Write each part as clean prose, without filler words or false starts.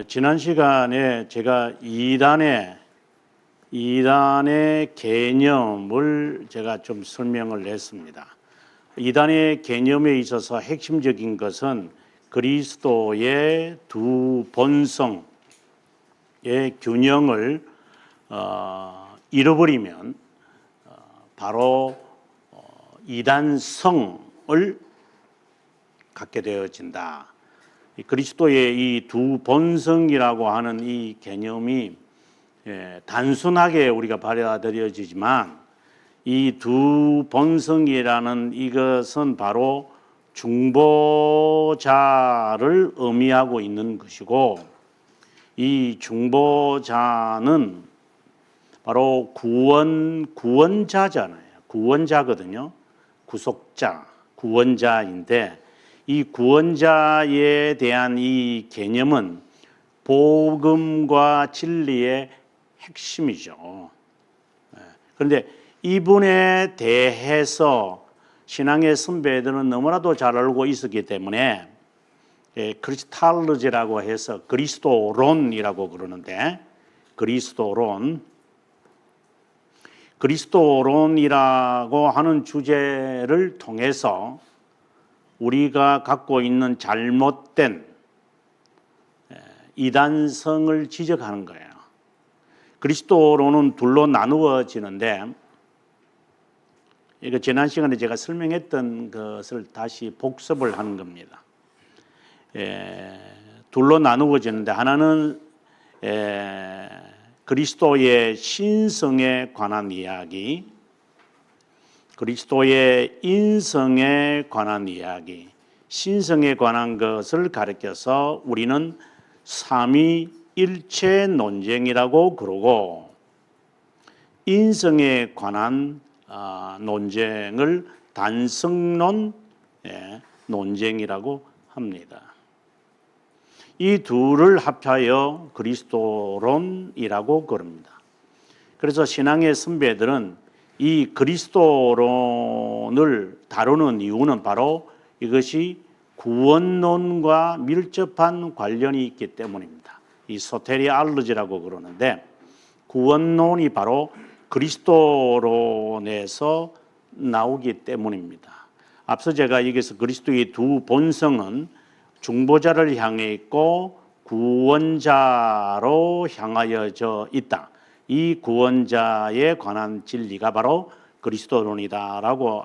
지난 시간에 제가 이단의 개념을 제가 좀 설명을 했습니다. 이단의 개념에 있어서 핵심적인 것은 그리스도의 두 본성의 균형을 잃어버리면 바로 이단성을 갖게 되어진다. 그리스도의 이 두 본성이라고 하는 이 개념이 단순하게 우리가 받아들여지지만 이 두 본성이라는 이것은 바로 중보자를 의미하고 있는 것이고, 이 중보자는 바로 구원자잖아요. 구원자거든요. 구속자, 구원자인데, 이 구원자에 대한 이 개념은 복음과 진리의 핵심이죠. 그런데 이분에 대해서 신앙의 선배들은 너무나도 잘 알고 있었기 때문에 크리스탈로지라고 해서 그리스도론이라고 그러는데, 그리스도론이라고 하는 주제를 통해서 우리가 갖고 있는 잘못된 이단성을 지적하는 거예요. 그리스도론은 둘로 나누어지는데, 이거 지난 시간에 제가 설명했던 것을 다시 복습을 하는 겁니다. 둘로 나누어지는데, 하나는 그리스도의 신성에 관한 이야기, 그리스도의 인성에 관한 이야기, 신성에 관한 것을 가리켜서 우리는 삼위일체 논쟁이라고 그러고, 인성에 관한 논쟁을 단성론 논쟁이라고 합니다. 이 둘을 합하여 그리스도론이라고 그럽니다. 그래서 신앙의 선배들은 이 그리스도론을 다루는 이유는 바로 이것이 구원론과 밀접한 관련이 있기 때문입니다. 이 소테리알로지라고 그러는데, 구원론이 바로 그리스도론에서 나오기 때문입니다. 앞서 제가 여기서 그리스도의 두 본성은 중보자를 향해 있고 구원자로 향하여져 있다. 이 구원자에 관한 진리가 바로 그리스도론이다라고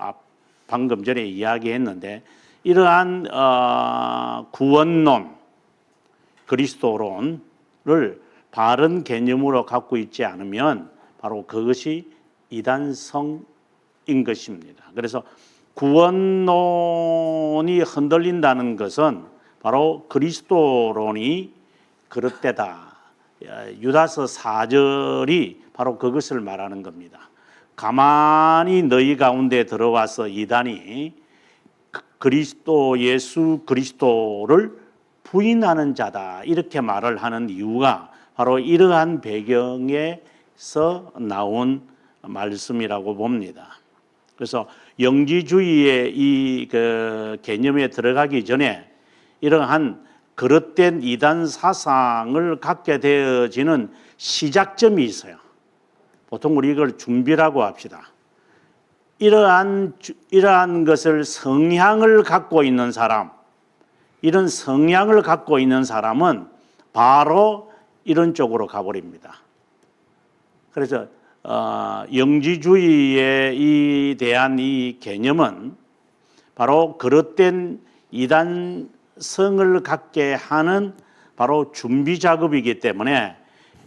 방금 전에 이야기했는데, 이러한 구원론, 그리스도론을 바른 개념으로 갖고 있지 않으면 바로 그것이 이단성인 것입니다. 그래서 구원론이 흔들린다는 것은 바로 그리스도론이 그릇되다. 유다서 4절이 바로 그것을 말하는 겁니다. 가만히 너희 가운데 들어와서 이단이 그리스도 예수 그리스도를 부인하는 자다, 이렇게 말을 하는 이유가 바로 이러한 배경에서 나온 말씀이라고 봅니다. 그래서 영지주의의 이 개념에 들어가기 전에 이러한 그릇된 이단 사상을 갖게 되어지는 시작점이 있어요. 보통 우리 이걸 준비라고 합시다. 이러한 것을 성향을 갖고 있는 사람, 이런 성향을 갖고 있는 사람은 바로 이런 쪽으로 가버립니다. 그래서 영지주의에 대한 이 개념은 바로 그릇된 이단성을 갖게 하는 바로 준비 작업이기 때문에,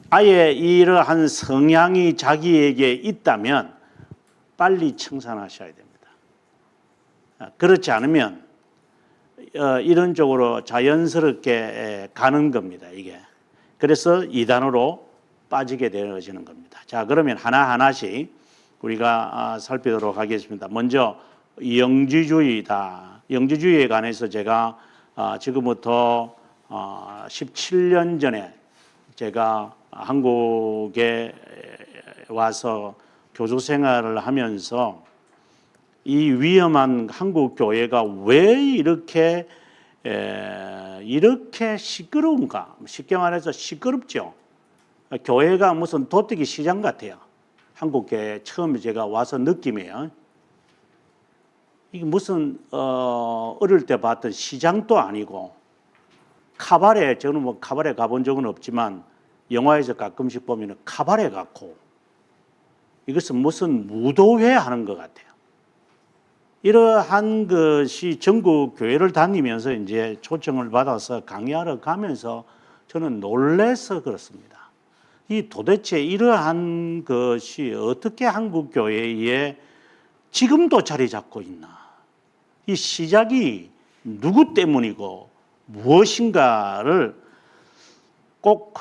아예 이러한 성향이 자기에게 있다면 빨리 청산하셔야 됩니다. 그렇지 않으면 이런 쪽으로 자연스럽게 가는 겁니다, 이게. 그래서 이단으로 빠지게 되어지는 겁니다. 자, 그러면 하나하나씩 우리가 살피도록 하겠습니다. 먼저 영지주의다. 영지주의에 관해서 제가 지금부터 17년 전에 제가 한국에 와서 교수 생활을 하면서 이 위험한 한국 교회가 왜 이렇게 이렇게 시끄러운가? 쉽게 말해서 시끄럽죠. 교회가 무슨 도떼기 시장 같아요. 한국교회 처음에 제가 와서 느낌이에요. 이게 무슨 어릴 때 봤던 시장도 아니고 카바레, 저는 뭐 카바레 가본 적은 없지만 영화에서 가끔씩 보면 카바레 같고 이것은 무슨 무도회 하는 것 같아요. 이러한 것이 전국 교회를 다니면서 이제 초청을 받아서 강의하러 가면서 저는 놀라서 그렇습니다. 이 도대체 이러한 것이 어떻게 한국 교회에 지금도 자리 잡고 있나? 이 시작이 누구 때문이고 무엇인가를 꼭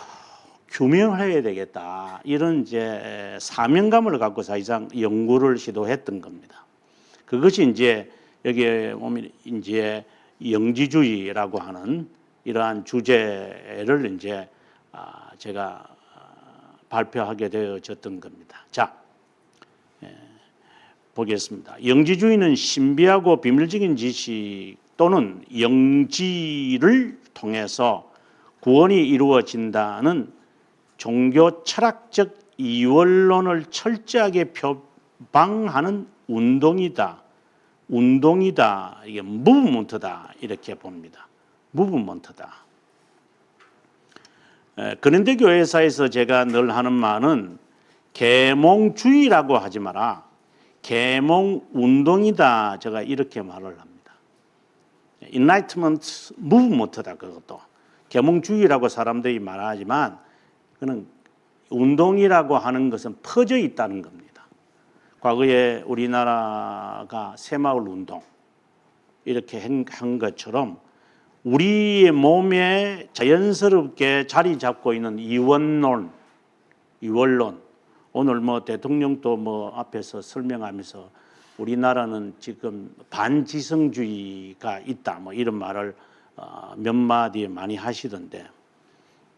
규명해야 되겠다. 이런 이제 사명감을 갖고 사실상 연구를 시도했던 겁니다. 그것이 이제 여기에 보면 이제 영지주의라고 하는 이러한 주제를 이제 제가 발표하게 되어졌던 겁니다. 자, 보겠습니다. 영지주의는 신비하고 비밀적인 지식 또는 영지를 통해서 구원이 이루어진다는 종교 철학적 이원론을 철저하게 표방하는 운동이다. 이게 무브먼트다 이렇게 봅니다. 무브먼트다. 그런데 교회사에서 제가 늘 하는 말은 계몽주의라고 하지 마라. 계몽운동이다. 제가 이렇게 말을 합니다. Enlightenment Movement다. 그것도. 계몽주의라고 사람들이 말하지만 그는 운동이라고 하는 것은 퍼져 있다는 겁니다. 과거에 우리나라가 새마을 운동 이렇게 한 것처럼 우리의 몸에 자연스럽게 자리 잡고 있는 이원론, 오늘 뭐 대통령도 뭐 앞에서 설명하면서 우리나라는 지금 반지성주의가 있다 뭐 이런 말을 몇 마디 많이 하시던데,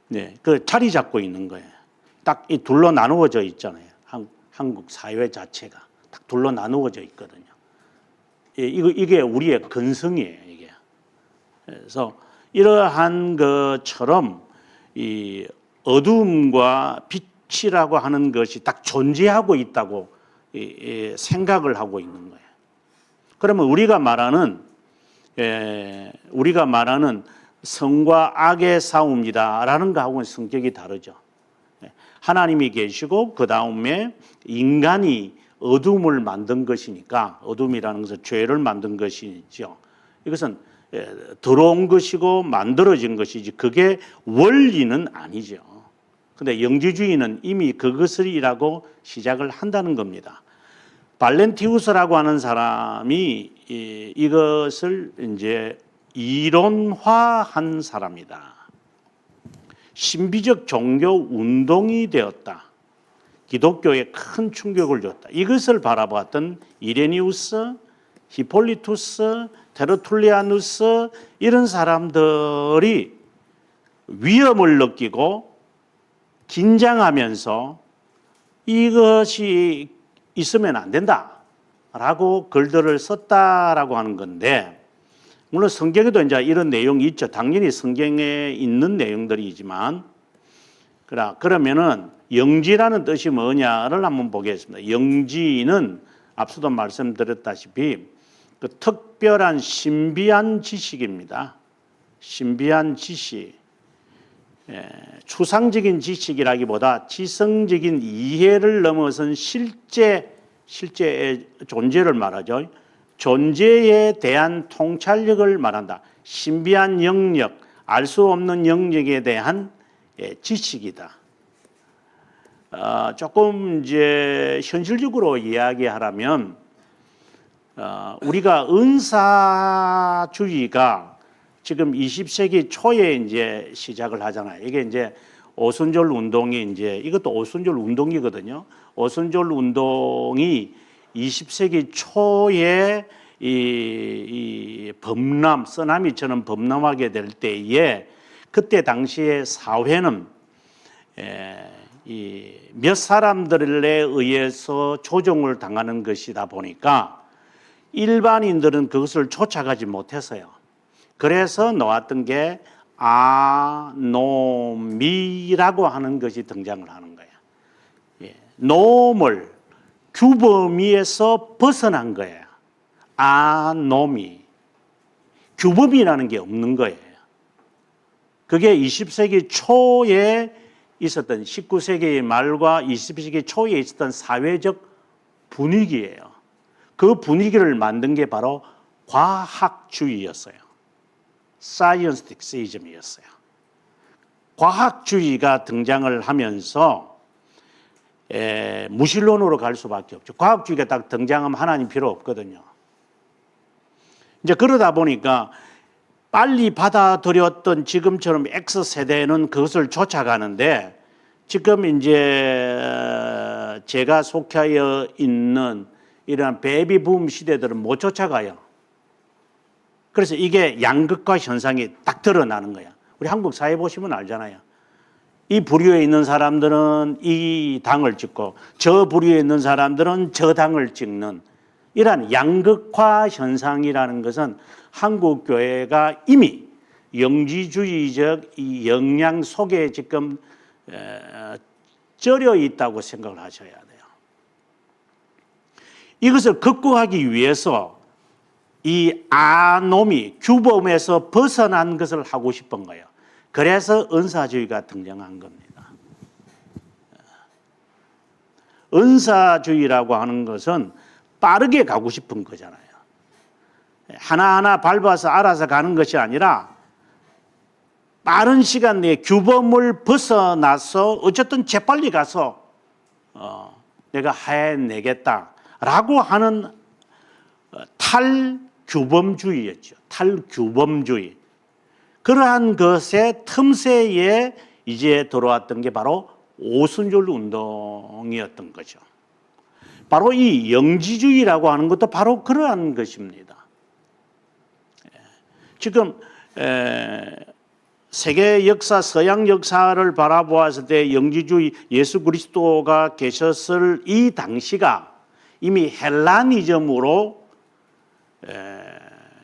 네, 그 자리 잡고 있는 거예요. 딱 이 둘로 나누어져 있잖아요. 한국 사회 자체가 딱 둘로 나누어져 있거든요. 이게 우리의 근성이에요. 이게. 그래서 이러한 것처럼 이 어둠과 빛이라고 하는 것이 딱 존재하고 있다고 생각을 하고 있는 거예요. 그러면 우리가 말하는 성과 악의 싸움이다라는 거하고는 성격이 다르죠. 하나님이 계시고 그 다음에 인간이 어둠을 만든 것이니까, 어둠이라는 것은 죄를 만든 것이죠. 이것은 들어온 것이고 만들어진 것이지 그게 원리는 아니죠. 그런데 영지주의는 이미 그것이라고 시작을 한다는 겁니다. 발렌티우스라고 하는 사람이 이것을 이제 이론화한 사람이다. 신비적 종교 운동이 되었다. 기독교에 큰 충격을 줬다. 이것을 바라봤던 이레니우스, 히폴리투스, 테르툴리아누스 이런 사람들이 위험을 느끼고 긴장하면서 이것이 있으면 안 된다라고 글들을 썼다라고 하는 건데, 물론 성경에도 이제 이런 내용이 있죠. 당연히 성경에 있는 내용들이지만, 그러면은 영지라는 뜻이 뭐냐를 한번 보겠습니다. 영지는 앞서도 말씀드렸다시피 그 특별한 신비한 지식입니다. 신비한 지식, 추상적인 지식이라기보다 지성적인 이해를 넘어선 실제의 존재를 말하죠. 존재에 대한 통찰력을 말한다. 신비한 영역, 알 수 없는 영역에 대한 지식이다. 조금 이제 현실적으로 이야기하라면 우리가 은사주의가 지금 20세기 초에 이제 시작을 하잖아요. 이게 이제 오순절 운동이 이제 이것도 오순절 운동이거든요. 오순절 운동이 20세기 초에 이 범람, 쓰나미처럼 범람하게 될 때에 그때 당시에 사회는 몇 사람들에 의해서 조종을 당하는 것이다 보니까 일반인들은 그것을 쫓아가지 못했어요. 그래서 나왔던 게 아노미라고 하는 것이 등장을 하는 거예요. 예. 노을 규범위에서 벗어난 거예요. 아노미. 규범이라는 게 없는 거예요. 그게 20세기 초에 있었던 19세기 말과 20세기 초에 있었던 사회적 분위기예요. 그 분위기를 만든 게 바로 과학주의였어요. 사이언티시즘이었어요. 과학주의가 등장을 하면서 무신론으로 갈 수밖에 없죠. 과학주의가 딱 등장하면 하나님 필요 없거든요. 이제 그러다 보니까 빨리 받아들였던 지금처럼 X세대는 그것을 쫓아가는데 지금 이제 제가 속하여 있는 이러한 베이비붐 시대들은 못 쫓아가요. 그래서 이게 양극화 현상이 딱 드러나는 거야. 우리 한국 사회 보시면 알잖아요. 이 부류에 있는 사람들은 이 당을 찍고 저 부류에 있는 사람들은 저 당을 찍는 이러한 양극화 현상이라는 것은 한국 교회가 이미 영지주의적 이 영향 속에 지금 쩔어 있다고 생각을 하셔야 돼요. 이것을 극복하기 위해서 이 아노미 규범에서 벗어난 것을 하고 싶은 거예요. 그래서 은사주의가 등장한 겁니다. 은사주의라고 하는 것은 빠르게 가고 싶은 거잖아요. 하나하나 밟아서 알아서 가는 것이 아니라 빠른 시간 내에 규범을 벗어나서 어쨌든 재빨리 가서 내가 해내겠다라고 하는 탈규범주의였죠. 탈규범주의. 그러한 것의 틈새에 이제 들어왔던 게 바로 오순절 운동이었던 거죠. 바로 이 영지주의라고 하는 것도 바로 그러한 것입니다. 지금 세계 역사, 서양 역사를 바라보았을 때 영지주의 예수 그리스도가 계셨을 이 당시가 이미 헬라니즘으로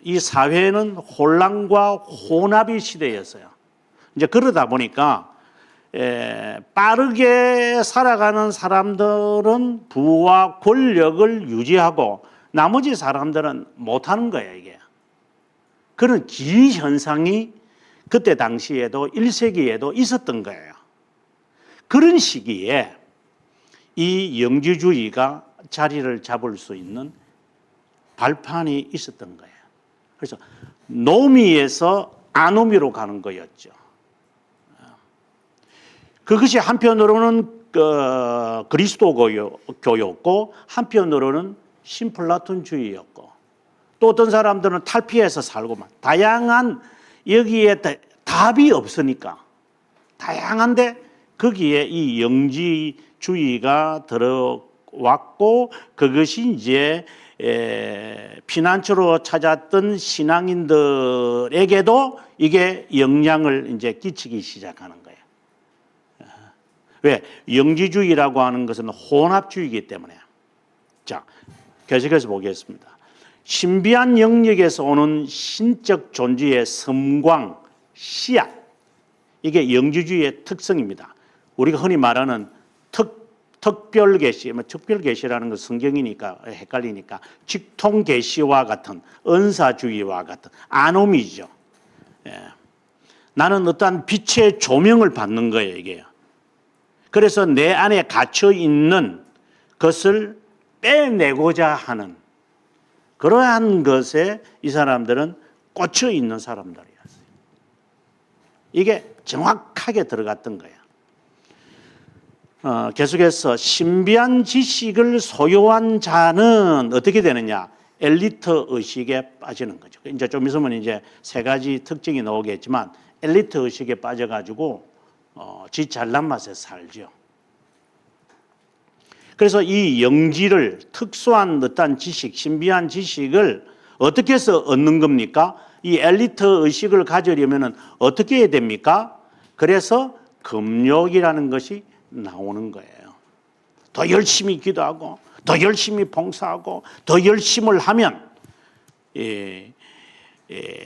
이 사회는 혼란과 혼합의 시대였어요. 이제 그러다 보니까 빠르게 살아가는 사람들은 부와 권력을 유지하고 나머지 사람들은 못하는 거예요, 이게. 그런 기현상이 그때 당시에도 1세기에도 있었던 거예요. 그런 시기에 이 영지주의가 자리를 잡을 수 있는 발판이 있었던 거예요. 그래서 노미에서 아노미로 가는 거였죠. 그것이 한편으로는 그리스도교였고 한편으로는 신플라톤주의였고 또 어떤 사람들은 탈피해서 살고만 다양한 여기에 답이 없으니까 다양한데 거기에 이 영지주의가 들어왔고 그것이 이제 피난처로 찾았던 신앙인들에게도 이게 영향을 이제 끼치기 시작하는 거예요. 왜? 영지주의라고 하는 것은 혼합주의이기 때문에. 자, 계속해서 보겠습니다. 신비한 영역에서 오는 신적 존재의 섬광, 씨앗. 이게 영지주의의 특성입니다. 우리가 흔히 말하는 특별계시, 특별계시라는 건 성경이니까 헷갈리니까 직통계시와 같은 은사주의와 같은 아노미죠. 나는 어떠한 빛의 조명을 받는 거예요, 이게요. 그래서 내 안에 갇혀 있는 것을 빼내고자 하는 그러한 것에 이 사람들은 꽂혀 있는 사람들이었어요. 이게 정확하게 들어갔던 거예요. 계속해서 신비한 지식을 소유한 자는 어떻게 되느냐? 엘리트 의식에 빠지는 거죠. 이제 좀 있으면 이제 세 가지 특징이 나오겠지만 엘리트 의식에 빠져가지고 지 잘난 맛에 살죠. 그래서 이 영지를 특수한 어떤 지식, 신비한 지식을 어떻게 해서 얻는 겁니까? 이 엘리트 의식을 가지려면 어떻게 해야 됩니까? 그래서 금욕이라는 것이 나오는 거예요. 더 열심히 기도하고 더 열심히 봉사하고 더 열심을 하면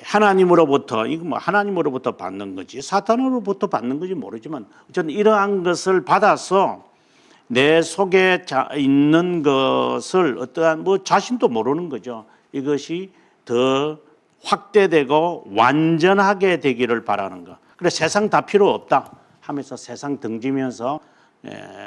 하나님으로부터 이거 뭐 하나님으로부터 받는 거지 사탄으로부터 받는 건지 모르지만 어쨌든 이러한 것을 받아서 내 속에 있는 것을 어떠한 뭐 자신도 모르는 거죠. 이것이 더 확대되고 완전하게 되기를 바라는 거. 그래 세상 다 필요 없다 하면서 세상 등지면서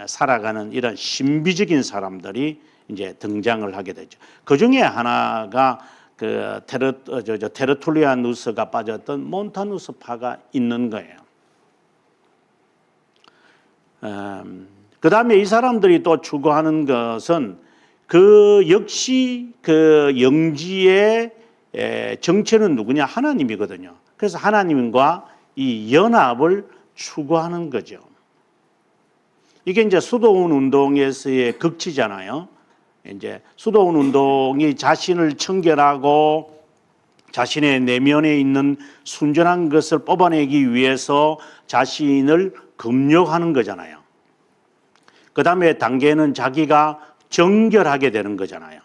살아가는 이런 신비적인 사람들이 이제 등장을 하게 되죠. 그 중에 하나가 그 테르툴리아누스가 빠졌던 몬타누스파가 있는 거예요. 그 다음에 이 사람들이 또 추구하는 것은 그 역시 그 영지의 정체는 누구냐? 하나님이거든요. 그래서 하나님과 이 연합을 추구하는 거죠. 이게 이제 수도원 운동에서의 극치잖아요. 이제 수도원 운동이 자신을 청결하고 자신의 내면에 있는 순전한 것을 뽑아내기 위해서 자신을 금욕하는 거잖아요. 그 다음에 단계는 자기가 정결하게 되는 거잖아요.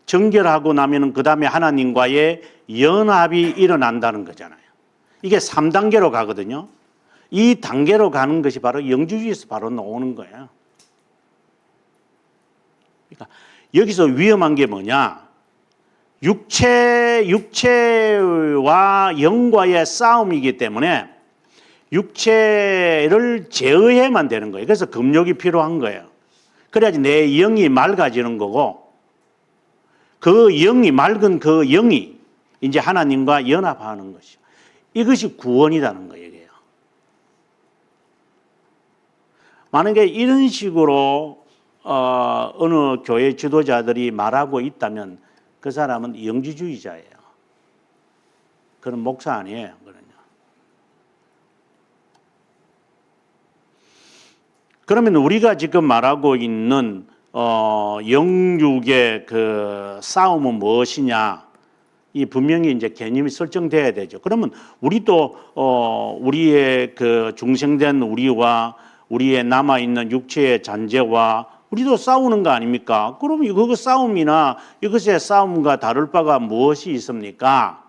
정결하고 나면은 그 다음에 하나님과의 연합이 일어난다는 거잖아요. 이게 3단계로 가거든요. 이 단계로 가는 것이 바로 영주주의에서 바로 나오는 거예요. 그러니까 여기서 위험한 게 뭐냐? 육체와 영과의 싸움이기 때문에 육체를 제어해야만 되는 거예요. 그래서 금욕이 필요한 거예요. 그래야지 내 영이 맑아지는 거고 그 영이 맑은 그 영이 이제 하나님과 연합하는 것이죠. 이것이 구원이라는 거예요. 만약에 이런 식으로 어느 교회 지도자들이 말하고 있다면 그 사람은 영지주의자예요. 그런 목사 아니에요. 그러면 우리가 지금 말하고 있는 영육의 그 싸움은 무엇이냐? 이 분명히 이제 개념이 설정돼야 되죠. 그러면 우리도 우리의 그 중생된 우리와 우리의 남아 있는 육체의 잔재와 우리도 싸우는 거 아닙니까? 그러면 그 싸움이나 이것의 싸움과 다를 바가 무엇이 있습니까?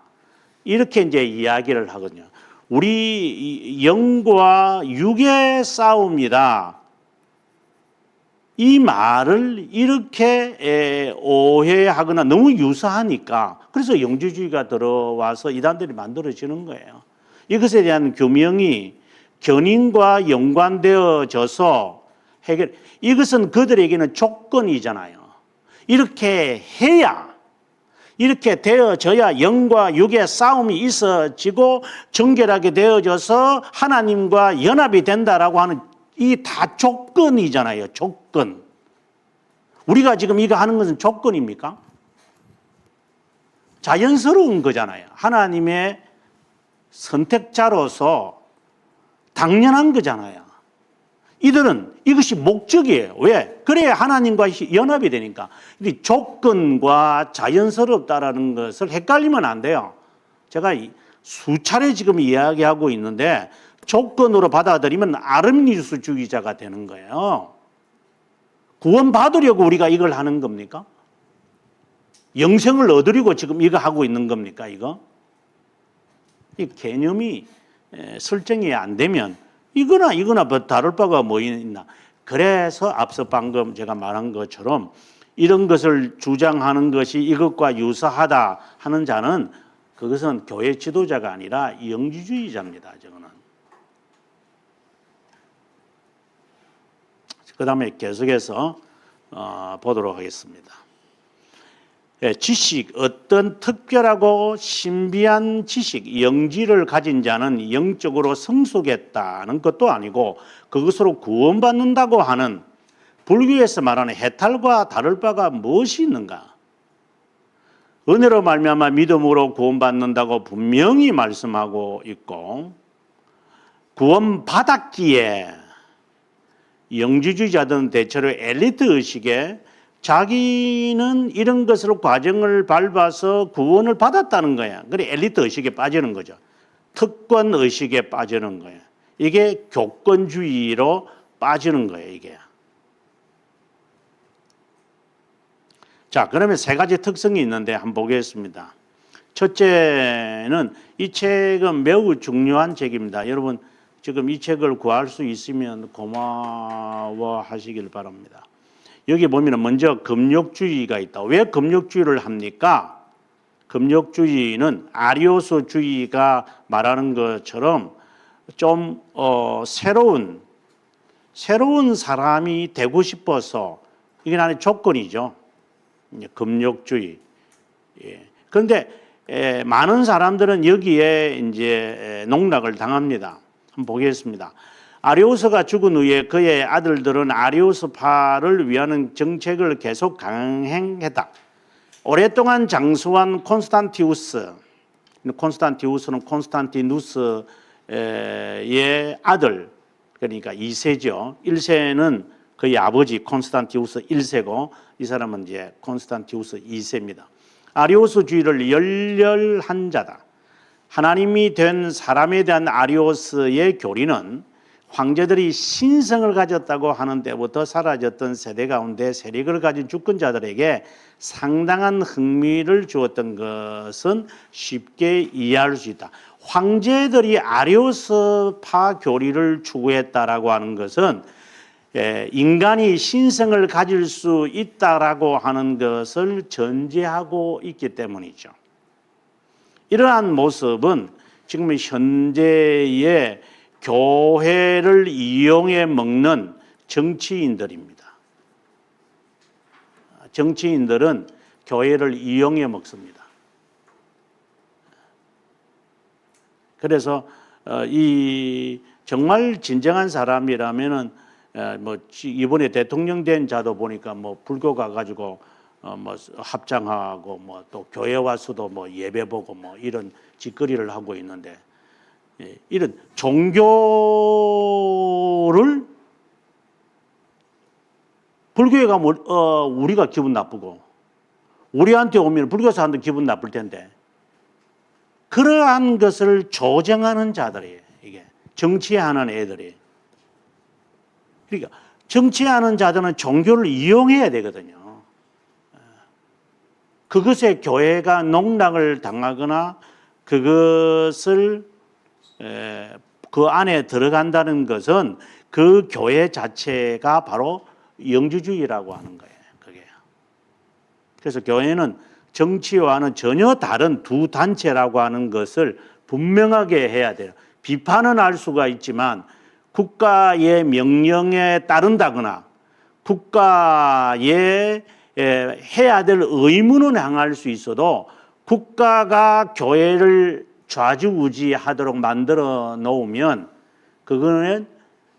이렇게 이제 이야기를 하거든요. 우리 영과 육의 싸움이다. 이 말을 이렇게 오해하거나 너무 유사하니까 그래서 영주주의가 들어와서 이단들이 만들어지는 거예요. 이것에 대한 규명이 견인과 연관되어져서 해결. 이것은 그들에게는 조건이잖아요. 이렇게 해야 이렇게 되어져야 영과 육의 싸움이 있어지고 정결하게 되어져서 하나님과 연합이 된다라고 하는 이 다 조건이잖아요. 조건. 우리가 지금 이거 하는 것은 조건입니까? 자연스러운 거잖아요. 하나님의 선택자로서 당연한 거잖아요. 이들은 이것이 목적이에요. 왜? 그래야 하나님과 연합이 되니까. 조건과 자연스럽다라는 것을 헷갈리면 안 돼요. 제가 수차례 지금 이야기하고 있는데 조건으로 받아들이면 아르미니우스주의자가 되는 거예요. 구원 받으려고 우리가 이걸 하는 겁니까? 영생을 얻으려고 지금 이거 하고 있는 겁니까? 이거? 이 개념이 설정이 안 되면 이거나 다를 바가 뭐 있나. 그래서 앞서 방금 제가 말한 것처럼 이런 것을 주장하는 것이 이것과 유사하다 하는 자는 그것은 교회 지도자가 아니라 영지주의자입니다. 저거는. 그 다음에 계속해서 보도록 하겠습니다. 지식, 어떤 특별하고 신비한 지식, 영지를 가진 자는 영적으로 성숙했다는 것도 아니고 그것으로 구원받는다고 하는 불교에서 말하는 해탈과 다를 바가 무엇이 있는가? 은혜로 말미암아 믿음으로 구원받는다고 분명히 말씀하고 있고 구원받았기에 영지주의자들은 대체로 엘리트 의식에 자기는 이런 것으로 과정을 밟아서 구원을 받았다는 거야. 그래 엘리트 의식에 빠지는 거죠. 특권 의식에 빠지는 거예요. 이게 교권주의로 빠지는 거예요. 이게. 자, 그러면 세 가지 특성이 있는데 한번 보겠습니다. 첫째는 이 책은 매우 중요한 책입니다. 여러분 지금 이 책을 구할 수 있으면 고마워하시길 바랍니다. 여기 보면 먼저 금욕주의가 있다. 왜 금욕주의를 합니까? 금욕주의는 아리오스주의가 말하는 것처럼 좀 새로운 사람이 되고 싶어서 이게 하나의 조건이죠. 금욕주의. 예. 그런데 많은 사람들은 여기에 이제 농락을 당합니다. 한번 보겠습니다. 아리오스가 죽은 후에 그의 아들들은 아리오스파를 위하는 정책을 계속 강행했다. 오랫동안 장수한 콘스탄티우스는 콘스탄티누스의 아들, 그러니까 2세죠. 1세는 그의 아버지 콘스탄티우스 1세고 이 사람은 이제 콘스탄티우스 2세입니다. 아리오스주의를 열렬한 자다. 하나님이 된 사람에 대한 아리오스의 교리는 황제들이 신성을 가졌다고 하는 때부터 사라졌던 세대 가운데 세력을 가진 주권자들에게 상당한 흥미를 주었던 것은 쉽게 이해할 수 있다. 황제들이 아리오스파 교리를 추구했다라고 하는 것은 인간이 신성을 가질 수 있다라고 하는 것을 전제하고 있기 때문이죠. 이러한 모습은 지금 현재의 교회를 이용해 먹는 정치인들입니다. 정치인들은 교회를 이용해 먹습니다. 그래서 이 정말 진정한 사람이라면은 뭐 이번에 대통령 된 자도 보니까 뭐 불교 가가지고 뭐 합장하고 뭐 또 교회 와서도 뭐 예배 보고 뭐 이런 짓거리를 하고 있는데 이런 종교를 불교에 가면 우리가 기분 나쁘고 우리한테 오면 불교 사람들 기분 나쁠 텐데 그러한 것을 조정하는 자들이에요. 이게 정치하는 애들이. 그러니까 정치하는 자들은 종교를 이용해야 되거든요. 그것에 교회가 농락을 당하거나 그것을 그 안에 들어간다는 것은 그 교회 자체가 바로 영주주의라고 하는 거예요. 그게. 그래서 교회는 정치와는 전혀 다른 두 단체라고 하는 것을 분명하게 해야 돼요. 비판은 할 수가 있지만 국가의 명령에 따른다거나 국가의 해야 될 의무는 행할 수 있어도 국가가 교회를 좌지우지하도록 만들어 놓으면 그거는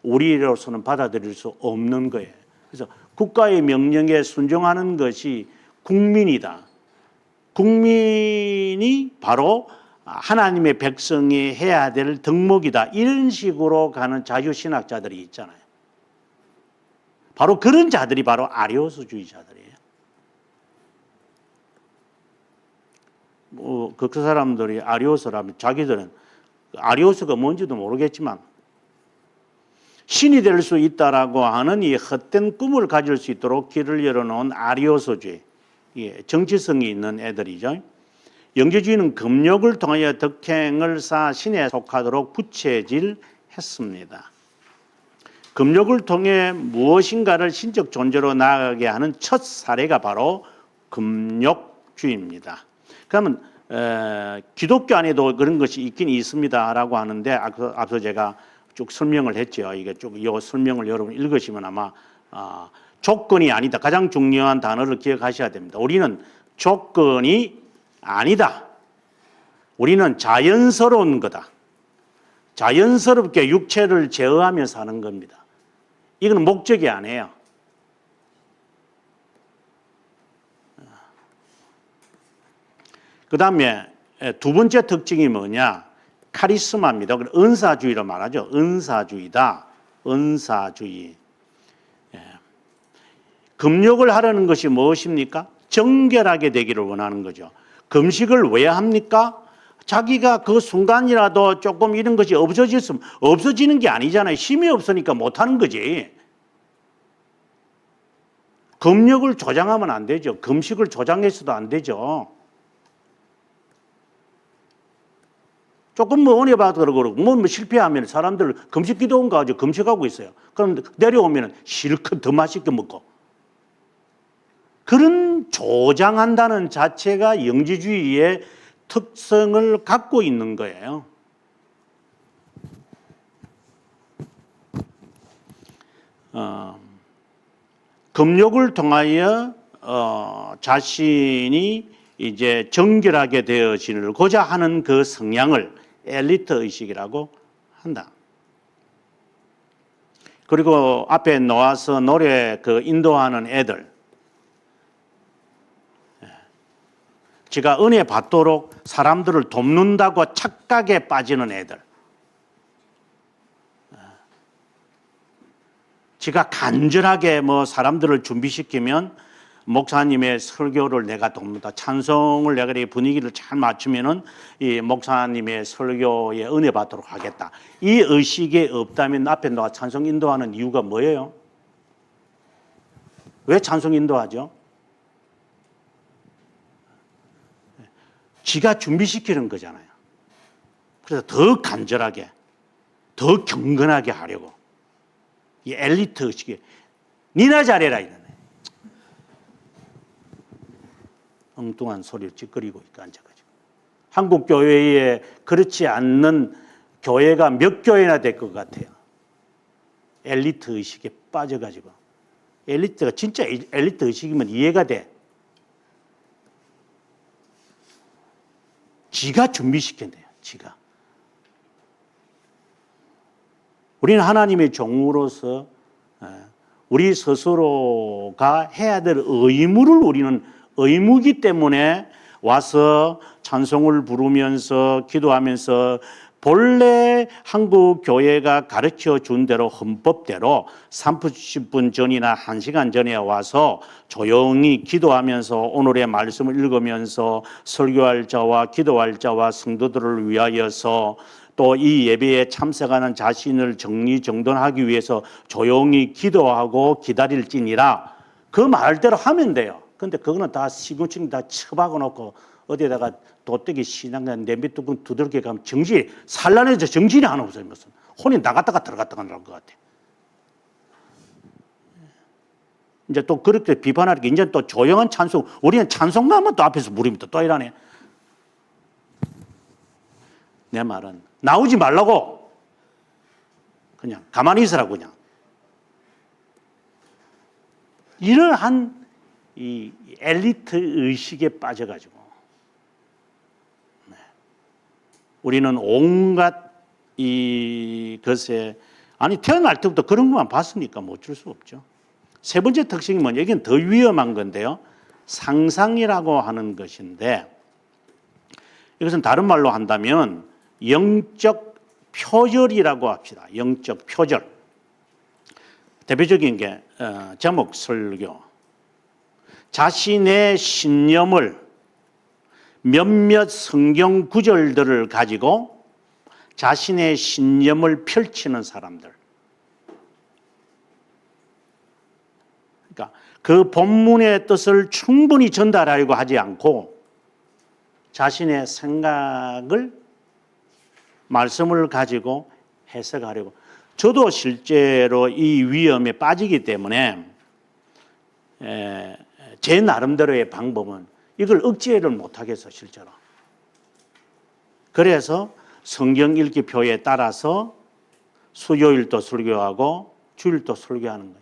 우리로서는 받아들일 수 없는 거예요. 그래서 국가의 명령에 순종하는 것이 국민이다. 국민이 바로 하나님의 백성이 해야 될 덕목이다. 이런 식으로 가는 자유신학자들이 있잖아요. 바로 그런 자들이 바로 아리오스주의자들이에요. 그 사람들이 아리오스라면 자기들은 아리오스가 뭔지도 모르겠지만 신이 될 수 있다라고 하는 이 헛된 꿈을 가질 수 있도록 길을 열어놓은 아리오스주의, 정치성이 있는 애들이죠. 영주주의는 금욕을 통하여 덕행을 쌓아 신에 속하도록 부채질했습니다. 금욕을 통해 무엇인가를 신적 존재로 나아가게 하는 첫 사례가 바로 금욕주의입니다. 그러면 기독교 안에도 그런 것이 있긴 있습니다라고 하는데 앞서 제가 쭉 설명을 했죠. 이게 쭉 이 설명을 여러분 읽으시면 아마 조건이 아니다. 가장 중요한 단어를 기억하셔야 됩니다. 우리는 조건이 아니다. 우리는 자연스러운 거다. 자연스럽게 육체를 제어하며 사는 겁니다. 이건 목적이 아니에요. 그 다음에 두 번째 특징이 뭐냐? 카리스마입니다. 은사주의로 말하죠. 은사주의다. 은사주의. 금욕을 하려는 것이 무엇입니까? 정결하게 되기를 원하는 거죠. 금식을 왜 합니까? 자기가 그 순간이라도 조금 이런 것이 없어졌으면 없어지는 게 아니잖아요. 힘이 없으니까 못하는 거지. 금욕을 조장하면 안 되죠. 금식을 조장해서도 안 되죠. 조금 뭐 은혜 받으러 그러고 뭐 실패하면 사람들 금식 기도원 가지고 금식하고 있어요. 그럼 내려오면 실컷 더 맛있게 먹고. 그런 조장한다는 자체가 영지주의의 특성을 갖고 있는 거예요. 금욕을 통하여 자신이 이제 정결하게 되어지고자 하는 그 성향을 엘리트 의식이라고 한다. 그리고 앞에 나와서 노래 그 인도하는 애들, 지가 은혜 받도록 사람들을 돕는다고 착각에 빠지는 애들, 지가 간절하게 뭐 사람들을 준비시키면 목사님의 설교를 내가 돕는다. 찬송을 내가 분위기를 잘 맞추면은 이 목사님의 설교에 은혜 받도록 하겠다. 이 의식이 없다면 앞에 나와 찬송 인도하는 이유가 뭐예요? 왜 찬송 인도하죠? 지가 준비시키는 거잖아요. 그래서 더 간절하게, 더 경건하게 하려고. 이 엘리트 의식이 니나 잘해라 이러네. 엉뚱한 소리를 찌끄리고 있고 앉아가지고. 한국 교회에 그렇지 않는 교회가 몇 교회나 될 것 같아요. 엘리트 의식에 빠져가지고. 엘리트가 진짜 엘리트 의식이면 이해가 돼. 지가 준비시킨대요. 지가. 우리는 하나님의 종으로서 우리 스스로가 해야 될 의무를 우리는 의무이기 때문에 와서 찬송을 부르면서 기도하면서 본래 한국 교회가 가르쳐 준 대로 헌법대로 30분 전이나 1시간 전에 와서 조용히 기도하면서 오늘의 말씀을 읽으면서 설교할 자와 기도할 자와 성도들을 위하여서 또 이 예배에 참석하는 자신을 정리정돈하기 위해서 조용히 기도하고 기다릴지니라 그 말대로 하면 돼요. 근데 그거는 다 시궁층 다 쳐박아 놓고 어디에다가 도떼기 신앙관 냄비 뚜껑 두들겨 가면 정신이 산란해져 정신이 하나 없어요. 무슨 혼이 나갔다가 들어갔다가 나올 것 같아. 이제 또 그렇게 비판하니까 이제 또 조용한 찬송, 우리는 찬송만 하면 또 앞에서 부르면 또 이러네. 내 말은 나오지 말라고. 그냥 가만히 있으라고 그냥. 이러한 이 엘리트 의식에 빠져가지고 우리는 온갖 이 것에 아니 태어날 때부터 그런 것만 봤으니까 뭐 어쩔 수 없죠. 세 번째 특징이 뭐냐? 이건 더 위험한 건데요. 상상이라고 하는 것인데 이것은 다른 말로 한다면 영적 표절이라고 합시다. 영적 표절. 대표적인 게 제목 설교. 자신의 신념을 몇몇 성경 구절들을 가지고 자신의 신념을 펼치는 사람들. 그러니까 그 본문의 뜻을 충분히 전달하려고 하지 않고 자신의 생각을 말씀을 가지고 해석하려고. 저도 실제로 이 위험에 빠지기 때문에 제 나름대로의 방법은 이걸 억제를 못하겠어 실제로. 그래서 성경 읽기표에 따라서 수요일도 설교하고 주일도 설교하는 거예요.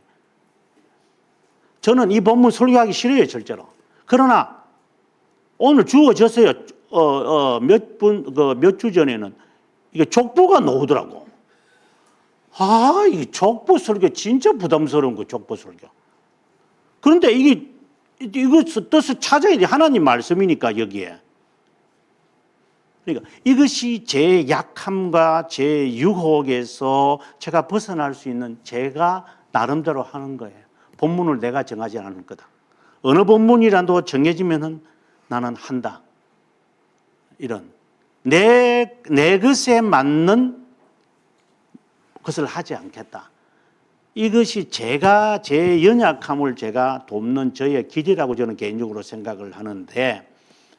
저는 이 본문 설교하기 싫어요 실제로. 그러나 오늘 주어졌어요. 몇 주 전에는 이게 족보가 나오더라고. 이 족보 설교 진짜 부담스러운 거 족보 설교. 그런데 이거 뜻을 찾아야 돼. 하나님 말씀이니까 여기에. 그러니까 이것이 제 약함과 제 유혹에서 제가 벗어날 수 있는 제가 나름대로 하는 거예요. 본문을 내가 정하지 않을 거다. 어느 본문이라도 정해지면은 나는 한다. 이런 내 것에 맞는 것을 하지 않겠다. 이것이 제 연약함을 제가 돕는 저의 길이라고 저는 개인적으로 생각을 하는데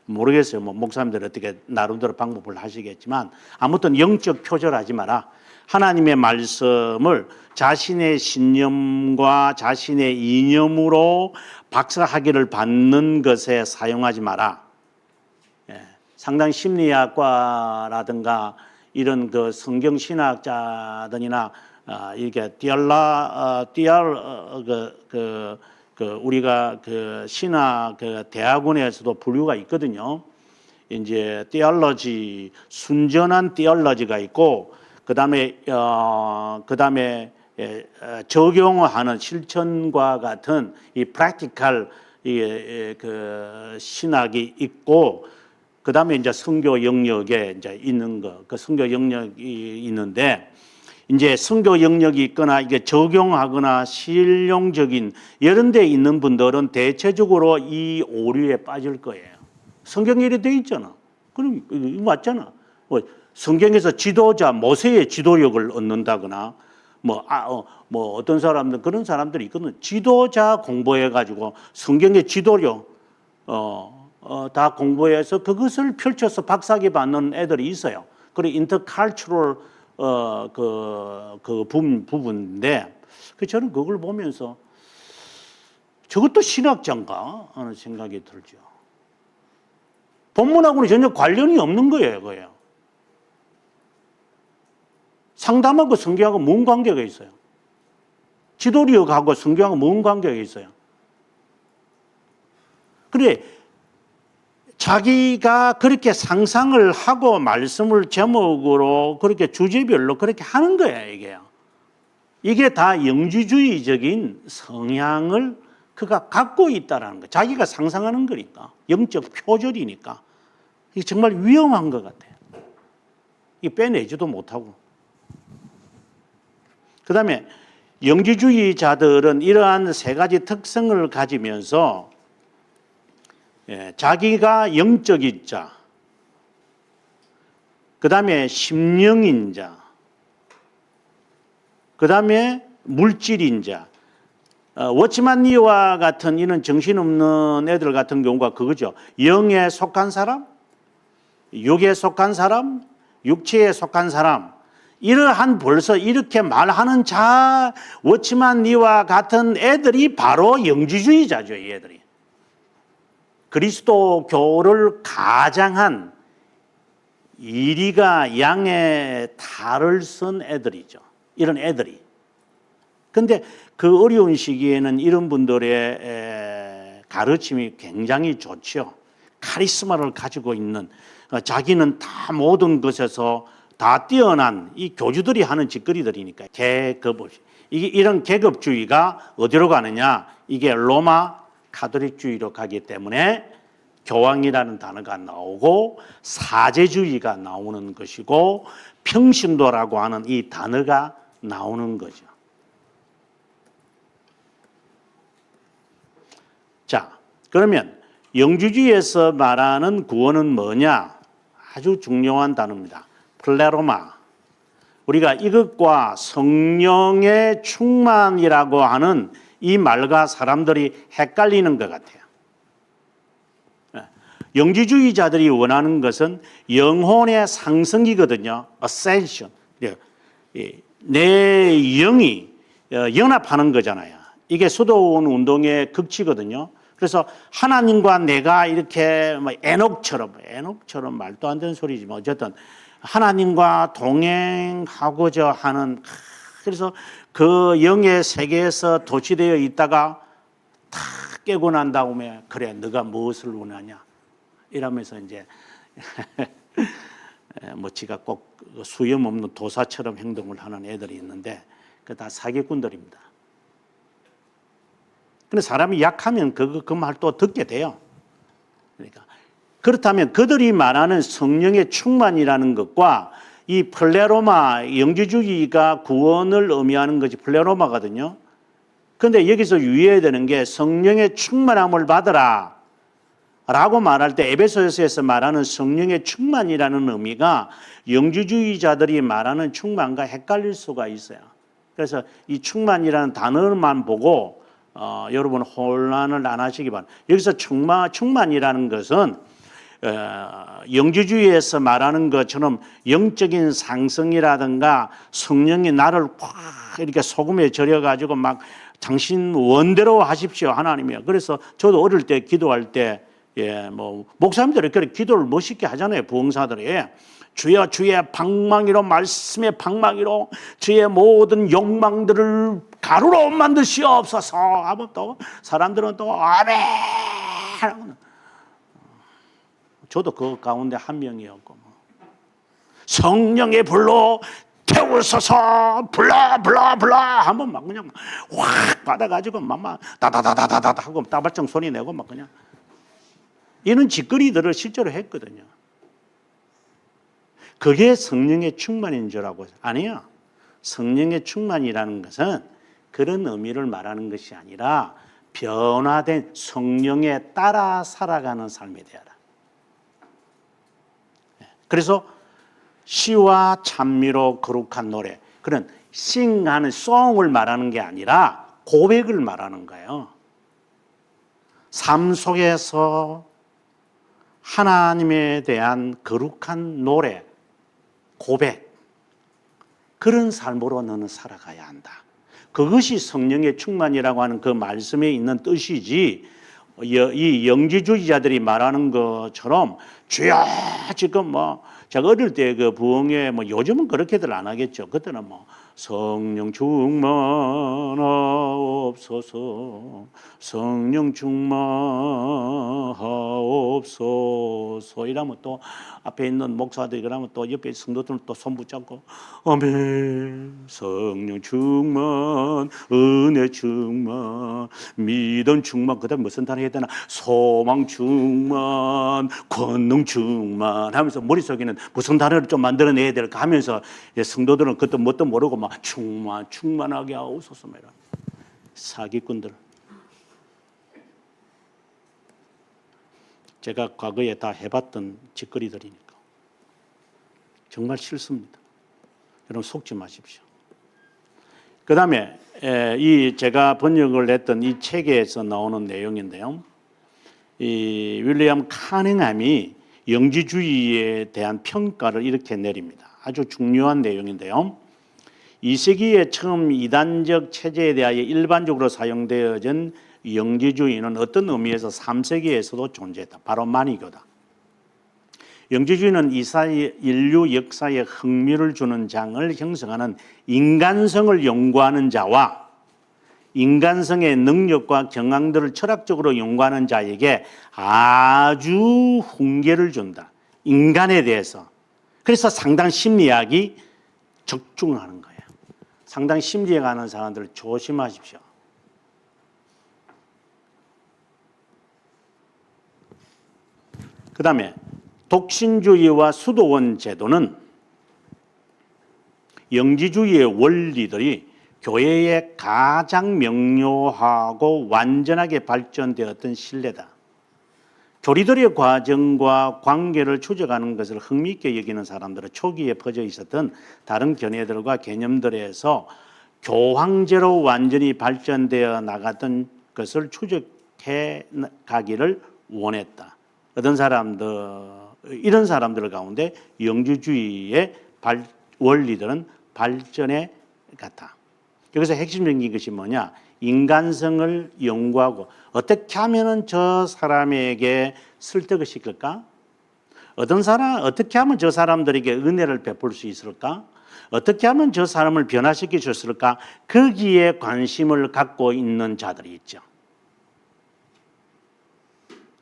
모르겠어요. 뭐 목사님들 어떻게 나름대로 방법을 하시겠지만 아무튼 영적 표절하지 마라. 하나님의 말씀을 자신의 신념과 자신의 이념으로 박사학위를 받는 것에 사용하지 마라. 예, 상당히 심리학과라든가 이런 그 성경신학자들이나 이렇게 우리가 그 신학 그 대학원에서도 분류가 있거든요. 이제 theology, 순전한 theology가 있고 그다음에 적용하는 실천과 같은 이 practical 그 신학이 있고 그다음에 이제 선교 영역에 이제 있는 거, 그 선교 영역이 있는데 이제 선교 영역이 있거나 이게 적용하거나 실용적인 이런 데 있는 분들은 대체적으로 이 오류에 빠질 거예요. 성경에 이래 돼 있잖아. 그럼 이거 맞잖아. 성경에서 지도자 모세의 지도력을 얻는다거나 뭐 어떤 사람들 그런 사람들이 있거든. 지도자 공부해 가지고 성경의 지도력 다 공부해서 그것을 펼쳐서 박사학위 받는 애들이 있어요. 그리고 인터컬처럴 그 부분인데 저는 그걸 보면서 저것도 신학자인가 하는 생각이 들죠. 본문하고는 전혀 관련이 없는 거예요, 그거예요. 상담하고 성경하고 뭔 관계가 있어요? 지도력하고 성경하고 뭔 관계가 있어요? 그래, 자기가 그렇게 상상을 하고 말씀을 제목으로 그렇게 주제별로 그렇게 하는 거예요, 이게요. 이게 다 영지주의적인 성향을 그가 갖고 있다라는 거예요. 자기가 상상하는 거니까. 영적 표절이니까. 이게 정말 위험한 것 같아요. 이게 빼내지도 못하고. 그 다음에 영지주의자들은 이러한 세 가지 특성을 가지면서 자기가 영적인 자, 그 다음에 심령인 자, 그 다음에 물질인 자, 워치만 니와 같은 이런 정신없는 애들 같은 경우가 그거죠. 영에 속한 사람, 육에 속한 사람, 육체에 속한 사람, 이러한 벌써 이렇게 말하는 자, 워치만 니와 같은 애들이 바로 영지주의자죠, 이 애들이. 그리스도교를 가장한 이리가 양의 탈을 쓴 애들이죠. 이런 애들이. 근데 그 어려운 시기에는 이런 분들의 가르침이 굉장히 좋죠. 카리스마를 가지고 있는 자기는 다 모든 것에서 다 뛰어난 이 교주들이 하는 짓거리들이니까 이런 계급주의가 어디로 가느냐? 이게 로마 카톨릭주의로 가기 때문에 교황이라는 단어가 나오고 사제주의가 나오는 것이고 평신도라고 하는 이 단어가 나오는 거죠. 자, 그러면 영주주의에서 말하는 구원은 뭐냐? 아주 중요한 단어입니다. 플레로마. 우리가 이것과 성령의 충만이라고 하는 이 말과 사람들이 헷갈리는 것 같아요. 영지주의자들이 원하는 것은 영혼의 상승이거든요. ascension. 내 영이 연합하는 거잖아요. 이게 수도원 운동의 극치거든요. 그래서 하나님과 내가 이렇게 에녹처럼 말도 안 되는 소리지만 어쨌든 하나님과 동행하고자 하는, 그래서 그 영의 세계에서 도취되어 있다가 다 깨고 난 다음에 그래 너가 무엇을 원하냐 이러면서 이제 뭐 지가 꼭 수염 없는 도사처럼 행동을 하는 애들이 있는데 그 다 사기꾼들입니다. 근데 사람이 약하면 그 말 또 듣게 돼요. 그러니까 그렇다면 그들이 말하는 성령의 충만이라는 것과 이 플레로마, 영지주의가 구원을 의미하는 것이 플레로마거든요. 그런데 여기서 유의해야 되는 게 성령의 충만함을 받으라 라고 말할 때 에베소서에서 말하는 성령의 충만이라는 의미가 영지주의자들이 말하는 충만과 헷갈릴 수가 있어요. 그래서 이 충만이라는 단어만 보고 여러분 혼란을 안 하시기 바랍니다. 여기서 충만이라는 것은 영지주의에서 말하는 것처럼 영적인 상승이라든가 성령이 나를 확 이렇게 소금에 절여가지고 막 당신 원대로 하십시오 하나님이요. 그래서 저도 어릴 때 기도할 때 뭐 목사님들이 그렇게 기도를 멋있게 하잖아요. 부흥사들이. 주여 주의 방망이로 말씀의 방망이로 주의 모든 욕망들을 가루로 만드시옵소서 하면 또 사람들은 또 아멘. 저도 그 가운데 한 명이었고 성령의 불로 태우소서 불러 하면 막 그냥 확 받아가지고 막 다다다다다다 하고 따발정 소리 내고 막 그냥 이런 짓거리들을 실제로 했거든요. 그게 성령의 충만인 줄 알고 아니야. 성령의 충만이라는 것은 그런 의미를 말하는 것이 아니라 변화된 성령에 따라 살아가는 삶이 되어라. 그래서 시와 찬미로 거룩한 노래, 그런 싱하는 송을 말하는 게 아니라 고백을 말하는 거예요. 삶 속에서 하나님에 대한 거룩한 노래, 고백, 그런 삶으로 너는 살아가야 한다. 그것이 성령의 충만이라고 하는 그 말씀에 있는 뜻이지, 이 영지주의자들이 말하는 것처럼 주야 지금 뭐 제가 어릴 때 그 부흥회 뭐 요즘은 그렇게들 안 하겠죠. 그때는 뭐 성령 충만하옵소서, 성령 충만하옵소서 이러면 또 앞에 있는 목사들이 그러면 또 옆에 성도들은 또 손 붙잡고 아멘. 성령 충만, 은혜 충만, 믿음 충만, 그다음 무슨 단어 해야 되나? 소망 충만, 권능 충만 하면서 머릿속에는 무슨 단어를 좀 만들어내야 될까 하면서 성도들은 그것도 뭣도 모르고 막 충만하게 하옵소서 말이야. 사기꾼들. 제가 과거에 다 해봤던 짓거리들이니까 정말 싫습니다. 여러분 속지 마십시오. 그 다음에 이 제가 번역을 했던 이 책에서 나오는 내용인데요. 이 윌리엄 카닝함이 영지주의에 대한 평가를 이렇게 내립니다. 아주 중요한 내용인데요. 2세기에 처음 이단적 체제에 대하여 일반적으로 사용되어진 영지주의는 어떤 의미에서 3세기에서도 존재했다. 바로 만이교다. 영지주의는 인류 역사에 흥미를 주는 장을 형성하는 인간성을 연구하는 자와 인간성의 능력과 경향들을 철학적으로 연구하는 자에게 아주 훈계를 준다. 인간에 대해서. 그래서 상당 심리학이 적중하는 거예요. 상당히 심리에 가는 사람들 조심하십시오. 그 다음에 독신주의와 수도원 제도는 영지주의의 원리들이 교회에 가장 명료하고 완전하게 발전되었던 신뢰다. 교리들의 과정과 관계를 추적하는 것을 흥미있게 여기는 사람들은 초기에 퍼져 있었던 다른 견해들과 개념들에서 교황제로 완전히 발전되어 나갔던 것을 추적해 가기를 원했다. 어떤 사람들, 이런 사람들 가운데 영지주의의 원리들은 발전해 갔다. 여기서 핵심적인 것이 뭐냐? 인간성을 연구하고 어떻게 하면 저 사람에게 설득을 시킬까? 어떻게 하면 저 사람들에게 은혜를 베풀 수 있을까? 어떻게 하면 저 사람을 변화시킬 수 있을까? 거기에 관심을 갖고 있는 자들이 있죠.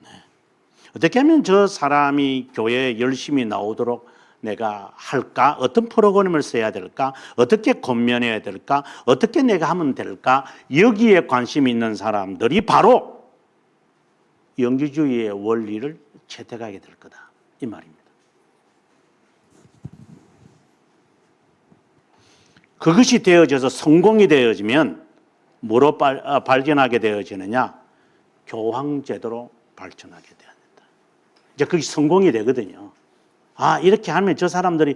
네. 어떻게 하면 저 사람이 교회에 열심히 나오도록 내가 할까? 어떤 프로그램을 써야 될까? 어떻게 권면해야 될까? 어떻게 내가 하면 될까? 여기에 관심이 있는 사람들이 바로 영지주의의 원리를 채택하게 될 거다. 이 말입니다. 그것이 되어져서 성공이 되어지면 뭐로 발견하게 되어지느냐? 교황제도로 발전하게 되어야 된다. 이제 그게 성공이 되거든요. 아, 이렇게 하면 저 사람들이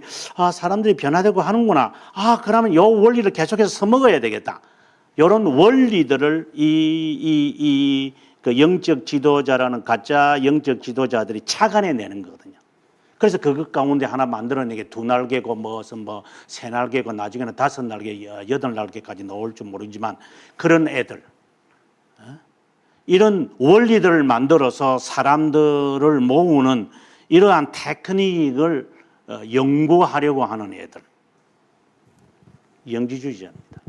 변화되고 하는구나. 아, 그러면 요 원리를 계속해서 써먹어야 되겠다. 이런 원리들을 이 그 영적 지도자라는 가짜 영적 지도자들이 착안해내는 거거든요. 그래서 그것 가운데 하나 만들어내게 두 날개고 무슨 뭐 세 날개고 나중에는 다섯 날개, 여덟 날개까지 나올 줄 모르지만 그런 애들, 이런 원리들을 만들어서 사람들을 모으는 이러한 테크닉을 연구하려고 하는 애들, 영지주의자입니다.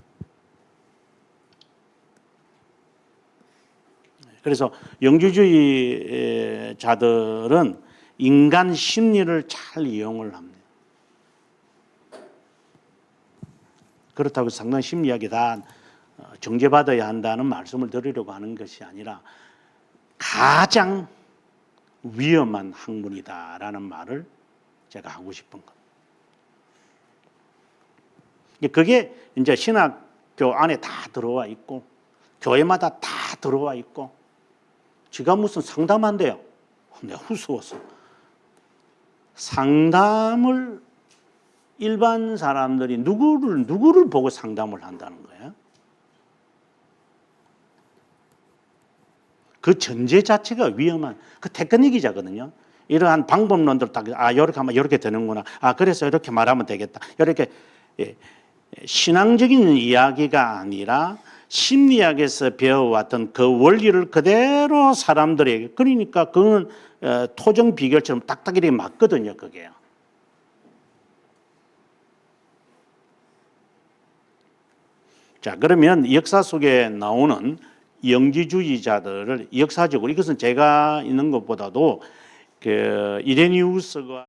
그래서 영지주의자들은 인간 심리를 잘 이용을 합니다. 그렇다고 상당 심리학이 다 정죄받아야 한다는 말씀을 드리려고 하는 것이 아니라 가장 위험한 학문이다라는 말을 제가 하고 싶은 것. 그게 이제 신학교 안에 다 들어와 있고 교회마다 다 들어와 있고 지가 무슨 상담한대요. 내가 무서워서. 상담을 일반 사람들이 누구를 보고 상담을 한다는 거예요? 그 전제 자체가 위험한 그 테크닉이자거든요. 이러한 방법론들 딱 이렇게 하면 이렇게 되는구나. 그래서 이렇게 말하면 되겠다. 이렇게 신앙적인 이야기가 아니라 심리학에서 배워왔던 그 원리를 그대로 사람들에게, 그러니까 그건 토정 비결처럼 딱딱 이렇게 맞거든요. 그게요. 자, 그러면 역사 속에 나오는 영지주의자들을 역사적으로, 이것은 제가 있는 것보다도 그 이레니우스가